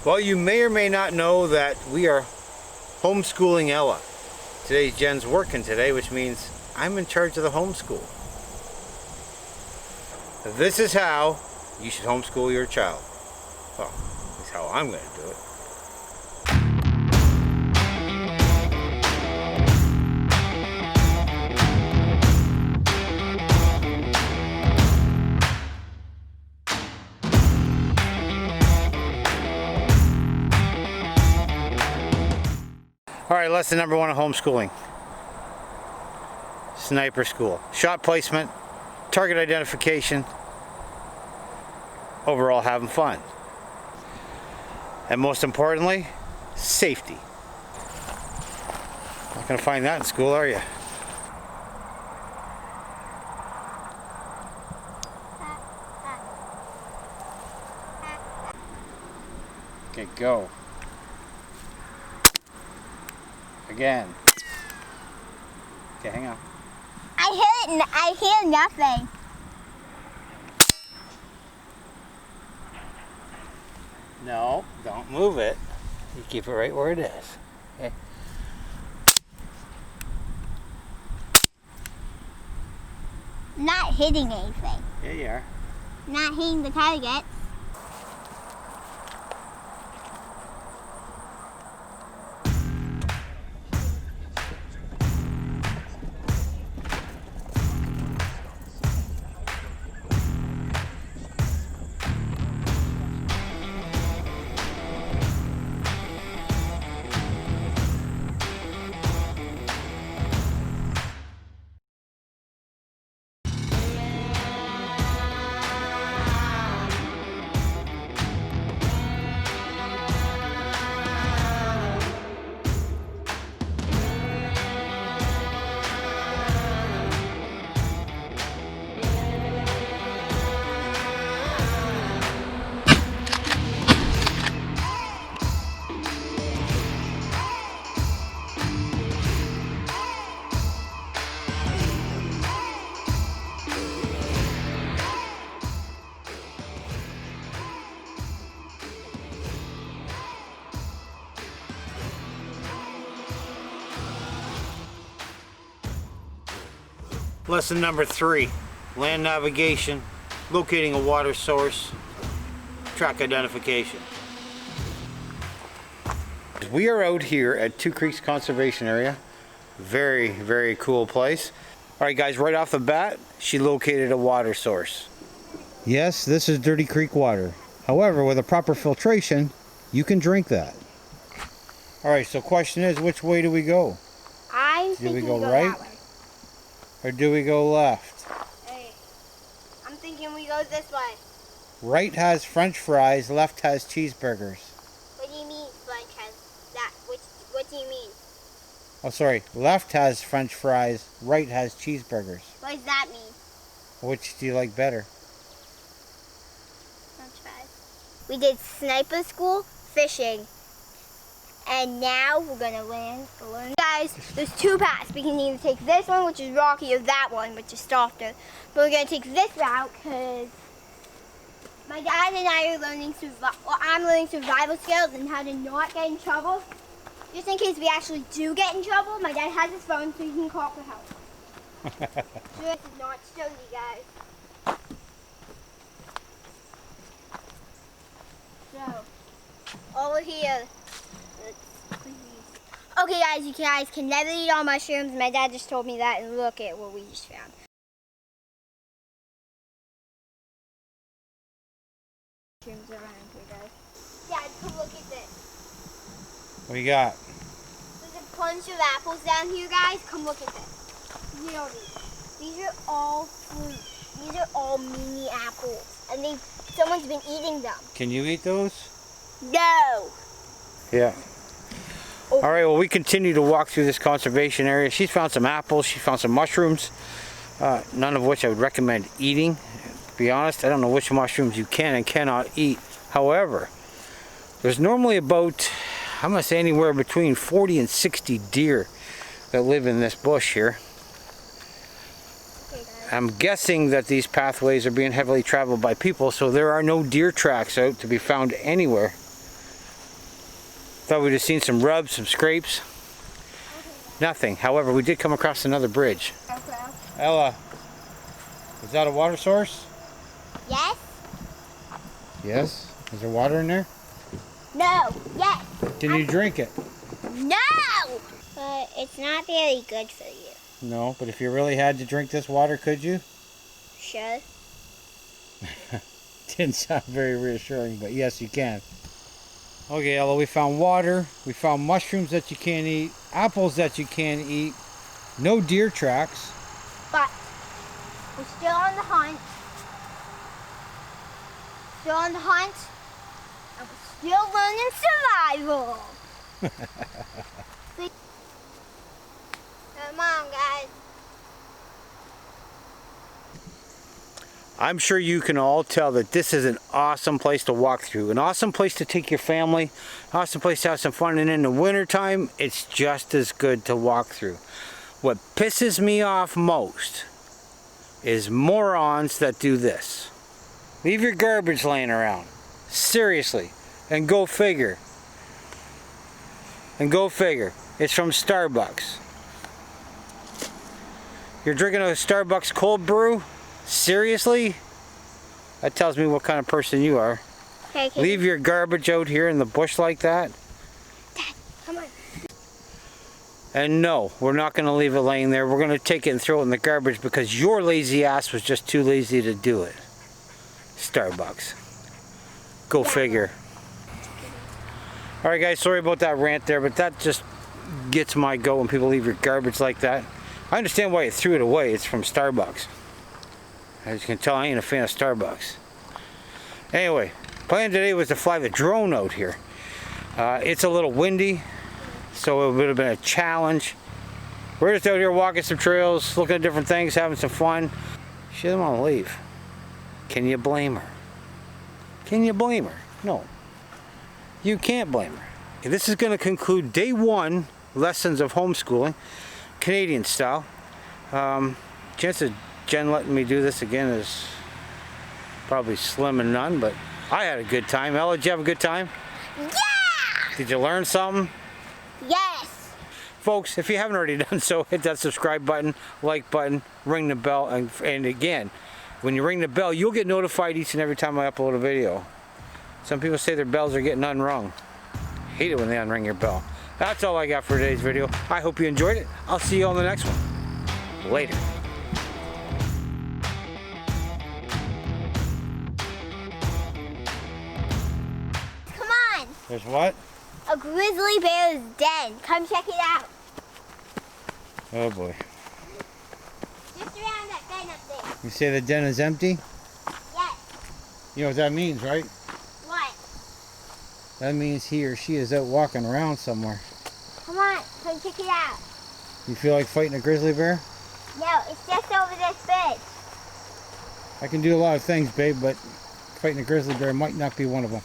Well, you may or may not know that we are homeschooling Ella. Today's Jen's working today, which means I'm in charge of the homeschool. This is how you should homeschool your child. Well, this is how I'm going to do it. Alright, lesson number 1 of homeschooling. Sniper school. Shot placement, target identification, overall having fun. And most importantly, safety. Not going to find that in school, are you? Okay, go. Again. Okay, hang on. I hear nothing. No, don't move it. You keep it right where it is. Okay. Not hitting anything. Yeah, you are. Not hitting the target. Lesson number 3, land navigation, locating a water source, track identification. We are out here at Two Creeks Conservation Area. Very, very cool place. Alright guys, right off the bat, she located a water source. Yes, this is dirty creek water. However, with a proper filtration, you can drink that. Alright, so question is, which way do we go? Do we go right? Or do we go left? Hey, I'm thinking we go this way. Right has French fries, left has cheeseburgers. What do you mean French has that? What do you mean? Oh, sorry. Left has French fries, right has cheeseburgers. What does that mean? Which do you like better? French fries. We did sniper school, fishing. And now we're gonna learn. Guys, there's 2 paths. We can either take this one, which is rocky, or that one, which is softer. But we're gonna take this route because my dad and I are learning I'm learning survival skills and how to not get in trouble. Just in case we actually do get in trouble, my dad has his phone so he can call for help. So this is not sturdy, guys. So, over here. Okay guys, you guys can never eat all mushrooms. My dad just told me that, and look at what we just found. Mushrooms around here, guys. Dad, come look at this. What you got? There's a bunch of apples down here, guys. Come look at this. Look at all these. These are all fruit. These are all mini apples, and someone's been eating them. Can you eat those? No. Yeah. Oh. Alright, well we continue to walk through this conservation area. She's found some apples, she found some mushrooms, none of which I would recommend eating. To be honest, I don't know which mushrooms you can and cannot eat. However, there's normally about, I'm going to say anywhere between 40 and 60 deer that live in this bush here. I'm guessing that these pathways are being heavily traveled by people, so there are no deer tracks out to be found anywhere. Thought we'd have seen some rubs, some scrapes. Nothing. However, we did come across another bridge. Okay. Ella, is that a water source? Yes? Yes. Is there water in there? No. Yes. Can you drink it? No! But it's not very good for you. No, but if you really had to drink this water, could you? Sure. Didn't sound very reassuring, but yes, you can. Okay, Ella, we found water. We found mushrooms that you can't eat, apples that you can't eat, no deer tracks. But we're still on the hunt. Still on the hunt. And we're still learning survival. Come on, guys. I'm sure you can all tell that this is an awesome place to walk through, an awesome place to take your family, an awesome place to have some fun, and in the wintertime, it's just as good to walk through. What pisses me off most is morons that do this. Leave your garbage laying around. Seriously. And go figure. And go figure. It's from Starbucks. You're drinking a Starbucks cold brew? Seriously? That tells me what kind of person you are. Okay, Leave your garbage out here in the bush like that? Dad, come on. And no, we're not going to leave it laying there. We're going to take it and throw it in the garbage because your lazy ass was just too lazy to do it. Starbucks. Go figure. Alright guys, sorry about that rant there, but that just gets my goat when people leave your garbage like that. I understand why you threw it away. It's from Starbucks. As you can tell, I ain't a fan of Starbucks. Anyway, plan today was to fly the drone out here. It's a little windy, so it would have been a challenge. We're just out here walking some trails, looking at different things, having some fun. She doesn't want to leave. Can you blame her? Can you blame her? No. You can't blame her. And this is going to conclude day 1, lessons of homeschooling, Canadian style. Chance of Jen letting me do this again is probably slim and none, but I had a good time. Ella, did you have a good time? Yeah! Did you learn something? Yes! Folks, if you haven't already done so, hit that subscribe button, like button, ring the bell, and again, when you ring the bell, you'll get notified each and every time I upload a video. Some people say their bells are getting unrung. Hate it when they unring your bell. That's all I got for today's video. I hope you enjoyed it. I'll see you on the next one. Later. Come on! There's what? A grizzly bear's den. Come check it out. Oh boy. Just around that bend up there. You say the den is empty? Yes. You know what that means, right? What? That means he or she is out walking around somewhere. Come on, come check it out. You feel like fighting a grizzly bear? No, it's just over this bridge. I can do a lot of things, babe, but fighting a grizzly bear might not be one of them.